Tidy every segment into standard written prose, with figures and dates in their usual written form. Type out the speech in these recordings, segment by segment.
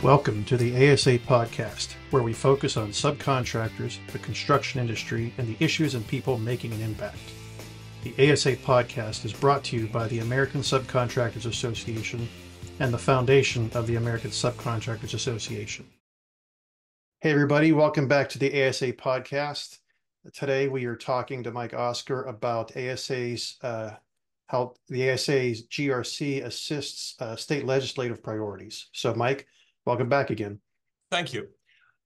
Welcome to the ASA podcast, where we focus on subcontractors, the construction industry, and the issues and people making an impact. The ASA podcast is brought to you by the American Subcontractors Association and the foundation of the American Subcontractors Association. Hey everybody, welcome back to the ASA podcast. Today we are talking to Mike Oscar about how the ASA's GRC assists state legislative priorities. So Mike, welcome back again. Thank you.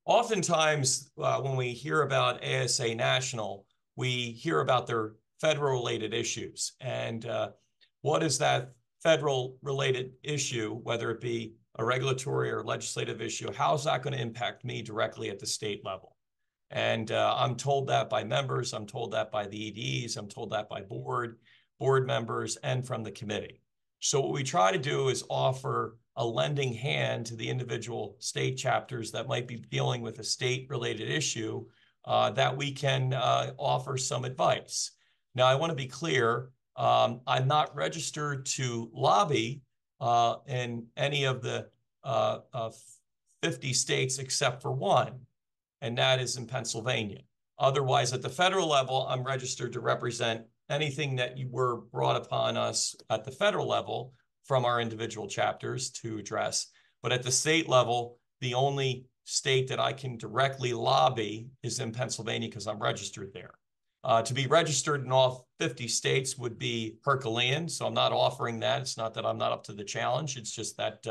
Oftentimes, when we hear about ASA National, we hear about their federal-related issues. And what is that federal-related issue, whether it be a regulatory or legislative issue, how is that going to impact me directly at the state level? And I'm told that by members, I'm told that by the EDs, I'm told that by board members, and from the committee. So what we try to do is offer a lending hand to the individual state chapters that might be dealing with a state-related issue that we can offer some advice. Now, I want to be clear, I'm not registered to lobby in any of the 50 states except for one, and that is in Pennsylvania. Otherwise, at the federal level, I'm registered to represent anything that you were brought upon us at the federal level from our individual chapters to address. But at the state level, the only state that I can directly lobby is in Pennsylvania because I'm registered there. To be registered in all 50 states would be Herculean, so I'm not offering that. It's not that I'm not up to the challenge. It's just that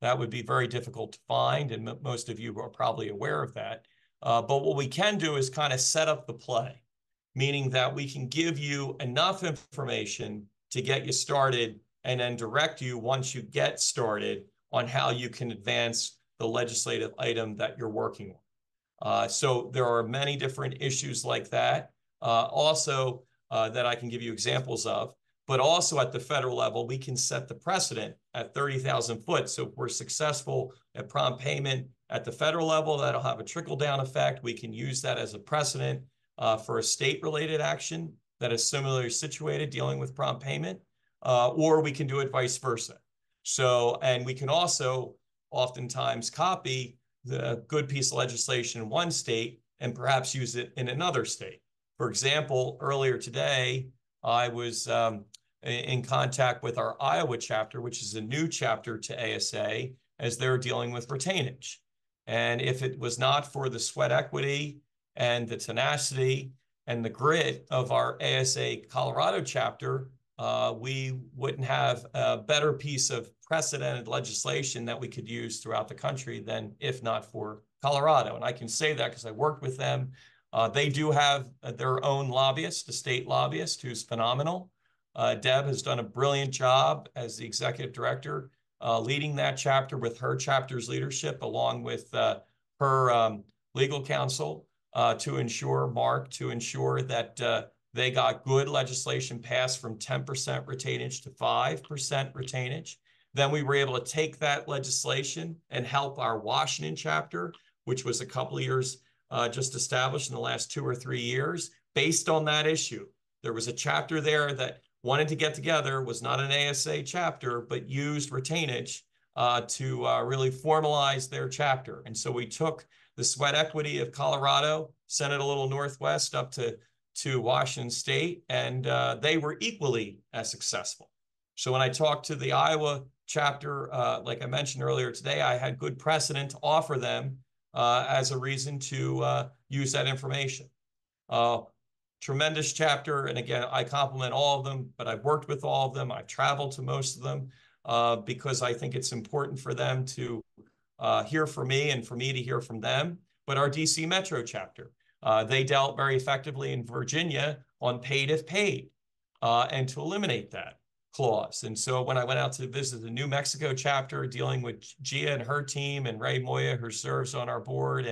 that would be very difficult to find, and most of you are probably aware of that. But what we can do is kind of set up the play, meaning that we can give you enough information to get you started and then direct you once you get started on how you can advance the legislative item that you're working on. So there are many different issues like that. Also that I can give you examples of, but also at the federal level, we can set the precedent at 30,000 foot. So if we're successful at prompt payment at the federal level, that'll have a trickle-down effect. We can use that as a precedent for a state-related action that is similarly situated dealing with prompt payment, or we can do it vice versa. So, and we can also oftentimes copy the good piece of legislation in one state and perhaps use it in another state. For example, earlier today, I was in contact with our Iowa chapter, which is a new chapter to ASA, as they're dealing with retainage. And if it was not for the sweat equity and the tenacity and the grit of our ASA Colorado chapter, we wouldn't have a better piece of precedented legislation that we could use throughout the country than if not for Colorado. And I can say that because I worked with them. They do have their own lobbyist, a state lobbyist, who's phenomenal. Deb has done a brilliant job as the executive director, leading that chapter with her chapter's leadership, along with her legal counsel to ensure that they got good legislation passed from 10% retainage to 5% retainage. Then we were able to take that legislation and help our Washington chapter, which was a couple of years just established in the last 2 or 3 years, based on that issue. There was a chapter there that wanted to get together, was not an ASA chapter, but used retainage to really formalize their chapter. And so we took the sweat equity of Colorado, sent it a little northwest up to Washington State, and they were equally as successful. So when I talked to the Iowa chapter, like I mentioned earlier today, I had good precedent to offer them as a reason to use that information. Tremendous chapter, and again, I compliment all of them, but I've worked with all of them. I've traveled to most of them because I think it's important for them to hear from me and for me to hear from them. But our DC Metro chapter, they dealt very effectively in Virginia on paid if paid and to eliminate that clause. And so when I went out to visit the New Mexico chapter dealing with Gia and her team and Ray Moya, who serves on our board,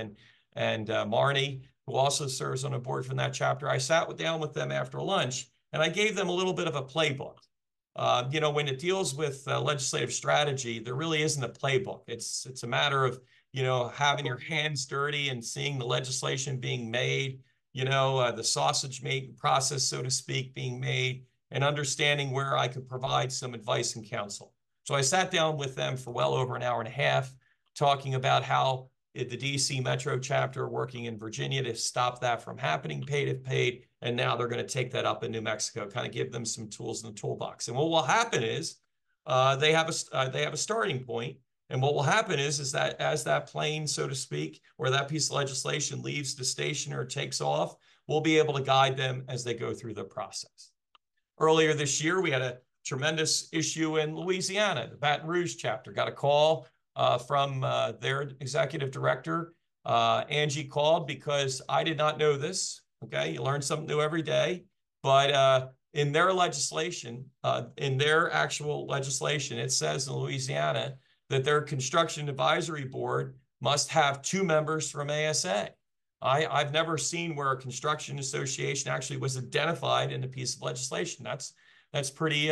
and Marnie, who also serves on a board from that chapter, I sat down with them after lunch and I gave them a little bit of a playbook. You know, when it deals with legislative strategy, there really isn't a playbook. It's a matter of, you know, having your hands dirty and seeing the legislation being made, you know, the sausage making process, so to speak, being made, and understanding where I could provide some advice and counsel. So I sat down with them for well over an hour and a half talking about how the DC Metro chapter working in Virginia to stop that from happening, paid if paid, and now they're going to take that up in New Mexico, kind of give them some tools in the toolbox. And what will happen is they have a starting point, and what will happen is that as that plane, so to speak, or that piece of legislation leaves the station or takes off, we'll be able to guide them as they go through the process. Earlier this year, we had a tremendous issue in Louisiana. The Baton Rouge chapter got a call from their executive director. Angie called because I did not know this. Okay, you learn something new every day. But in their legislation, in their actual legislation, it says in Louisiana that their construction advisory board must have 2 members from ASA. I've never seen where a construction association actually was identified in a piece of legislation. That's pretty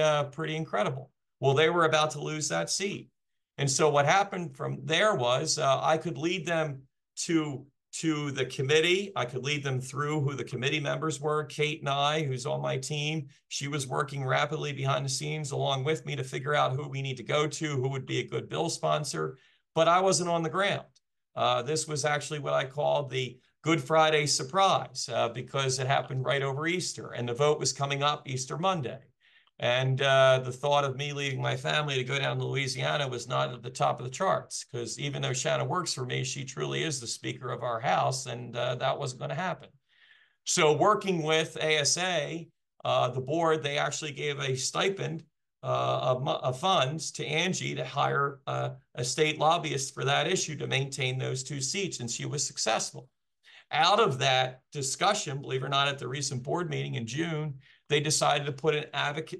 incredible. Well, they were about to lose that seat. And so what happened from there was I could lead them to the committee. I could lead them through who the committee members were. Kate and I, who's on my team, she was working rapidly behind the scenes along with me to figure out who we need to go to, who would be a good bill sponsor. But I wasn't on the ground. This was actually what I called the Good Friday surprise because it happened right over Easter, and the vote was coming up Easter Monday. And the thought of me leaving my family to go down to Louisiana was not at the top of the charts, because even though Shanna works for me, she truly is the Speaker of our House, and that wasn't going to happen. So working with ASA, the board, they actually gave a stipend of funds to Angie to hire a state lobbyist for that issue to maintain those 2 seats, and she was successful. Out of that discussion, believe it or not, at the recent board meeting in June, they decided to put an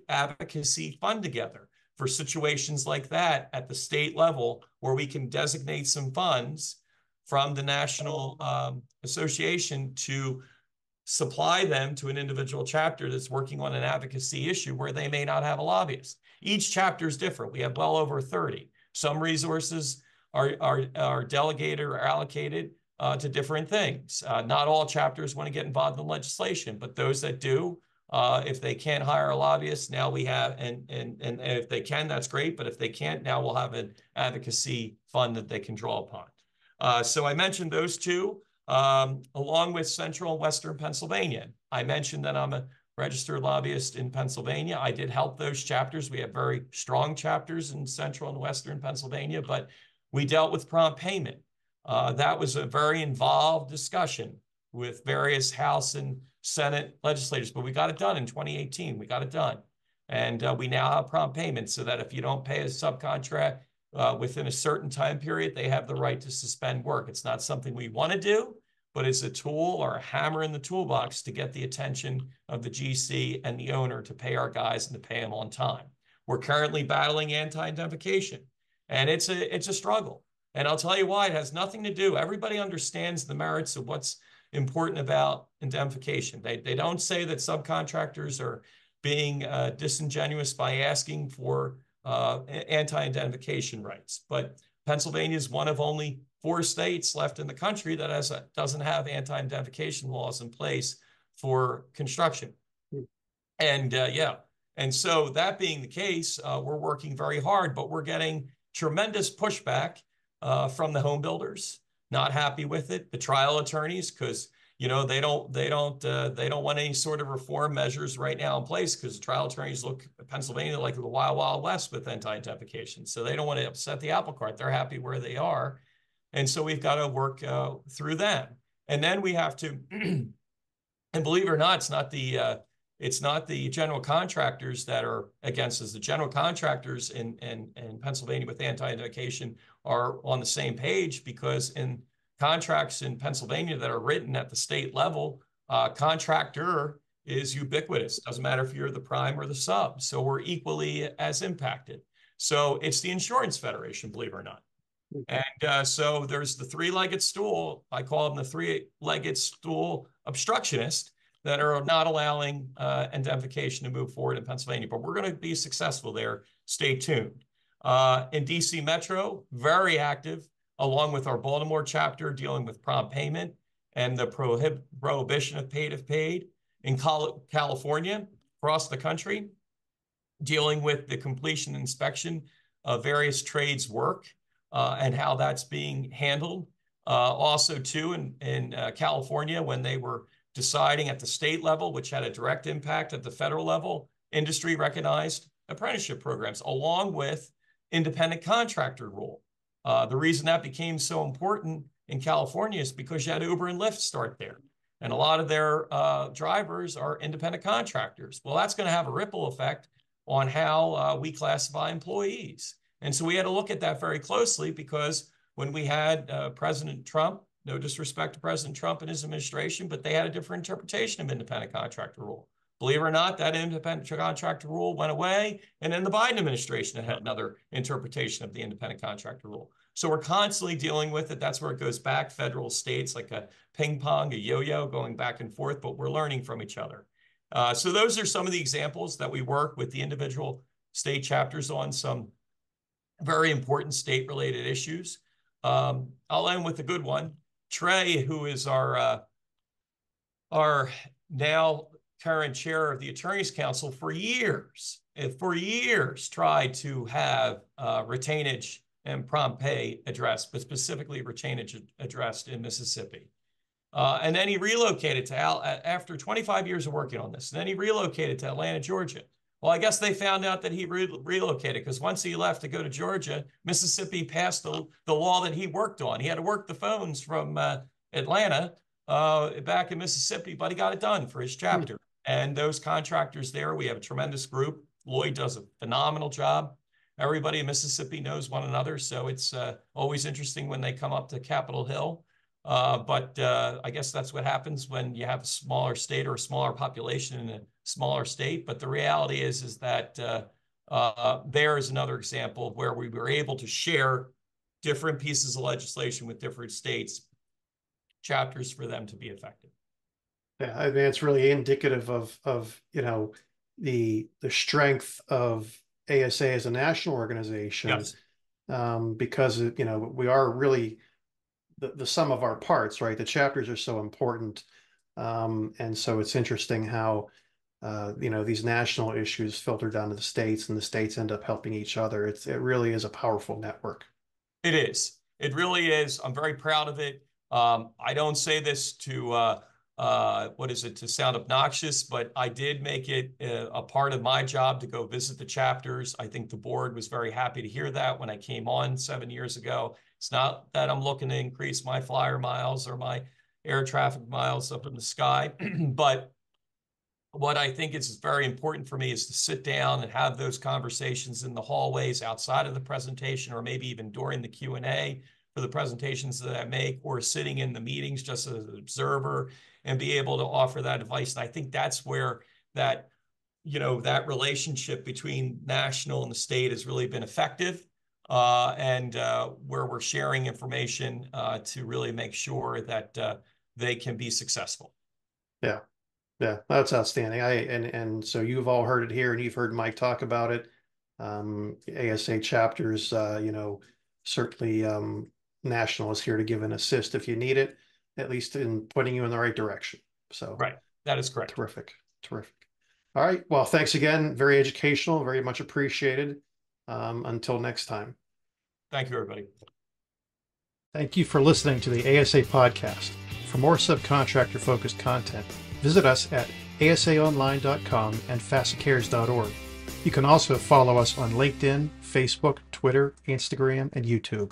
advocacy fund together for situations like that at the state level, where we can designate some funds from the National Association to supply them to an individual chapter that's working on an advocacy issue where they may not have a lobbyist. Each chapter is different. We have well over 30. Some resources are delegated or allocated to different things. Not all chapters want to get involved in legislation, but those that do, if they can't hire a lobbyist, now we have, and if they can, that's great. But if they can't, now we'll have an advocacy fund that they can draw upon. So I mentioned those 2, along with Central and Western Pennsylvania. I mentioned that I'm a registered lobbyist in Pennsylvania. I did help those chapters. We have very strong chapters in Central and Western Pennsylvania, but we dealt with prompt payment. That was a very involved discussion with various House and Senate legislators, but we got it done in 2018. We got it done. And we now have prompt payment, so that if you don't pay a subcontract within a certain time period, they have the right to suspend work. It's not something we want to do, but it's a tool or a hammer in the toolbox to get the attention of the GC and the owner to pay our guys and to pay them on time. We're currently battling anti-indemnification, and it's a struggle. And I'll tell you why. It has nothing to do. Everybody understands the merits of what's important about indemnification. They don't say that subcontractors are being disingenuous by asking for anti-indemnification rights. But Pennsylvania is one of only 4 states left in the country that doesn't have anti-indemnification laws in place for construction. And yeah, and so that being the case, we're working very hard, but we're getting tremendous pushback from the home builders. Not happy with it. The trial attorneys, because they don't want any sort of reform measures right now in place, because the trial attorneys look at Pennsylvania like the wild, wild west with anti-indemnification. So they don't want to upset the apple cart. They're happy where they are. And so we've got to work through them. And then we have to, and believe it or not, it's not the general contractors that are against us. The general contractors in Pennsylvania with anti-indemnification are on the same page, because in contracts in Pennsylvania that are written at the state level, contractor is ubiquitous. Doesn't matter if you're the prime or the sub. So we're equally as impacted. So it's the insurance federation, believe it or not. And so there's the 3-legged stool. I call them the 3-legged stool obstructionist that are not allowing indemnification to move forward in Pennsylvania. But we're going to be successful there. Stay tuned. In DC Metro, very active, along with our Baltimore chapter dealing with prompt payment and the prohibition of paid if paid. In California, across the country, dealing with the completion and inspection of various trades work. and how that's being handled. Also, too, in California, when they were deciding at the state level, which had a direct impact at the federal level, industry recognized apprenticeship programs along with independent contractor rule. The reason that became so important in California is because you had Uber and Lyft start there. And a lot of their drivers are independent contractors. Well, that's going to have a ripple effect on how we classify employees. And so we had to look at that very closely, because when we had President Trump, no disrespect to President Trump and his administration, but they had a different interpretation of independent contractor rule. Believe it or not, that independent contractor rule went away. And then the Biden administration had another interpretation of the independent contractor rule. So we're constantly dealing with it. That's where it goes back, federal, states, like a ping pong, a yo-yo going back and forth, but we're learning from each other. So those are some of the examples that we work with the individual state chapters on, some very important state-related issues. I'll end with a good one. Trey, who is our now current chair of the Attorneys Council, for years tried to have retainage and prompt pay addressed, but specifically retainage addressed in Mississippi. And then he relocated to after 25 years of working on this. And then he relocated to Atlanta, Georgia. Well, I guess they found out that he relocated, because once he left to go to Georgia, Mississippi passed the law that he worked on. He had to work the phones from Atlanta back in Mississippi, but he got it done for his chapter. And those contractors there, we have a tremendous group. Lloyd does a phenomenal job. Everybody in Mississippi knows one another, so it's always interesting when they come up to Capitol Hill. But I guess that's what happens when you have a smaller state or a smaller population in a smaller state. But the reality is that there is another example of where we were able to share different pieces of legislation with different states, chapters, for them to be effective. Yeah, I mean, it's really indicative of the strength of ASA as a national organization. Yes. Because we are really the sum of our parts, right? The chapters are so important, and so it's interesting how these national issues filter down to the states, and the states end up helping each other. It really is a powerful network. It is. It really is. I'm very proud of it. I don't say this to to sound obnoxious, but I did make it a part of my job to go visit the chapters. I think the board was very happy to hear that when I came on 7 years ago. It's not that I'm looking to increase my flyer miles or my air traffic miles up in the sky, but what I think is very important for me is to sit down and have those conversations in the hallways outside of the presentation, or maybe even during the Q&A for the presentations that I make, or sitting in the meetings just as an observer and be able to offer that advice. And I think that's where that relationship between national and the state has really been effective, and where we're sharing information to really make sure that they can be successful. Yeah. Yeah, that's outstanding. And so you've all heard it here, and you've heard Mike talk about it. ASA chapters, certainly national is here to give an assist if you need it, at least in pointing you in the right direction. So right, that is correct. Terrific. All right. Well, thanks again. Very educational. Very much appreciated. Until next time. Thank you, everybody. Thank you for listening to the ASA podcast. For more subcontractor-focused content, visit us at asaonline.com and fastcares.org. You can also follow us on LinkedIn, Facebook, Twitter, Instagram, and YouTube.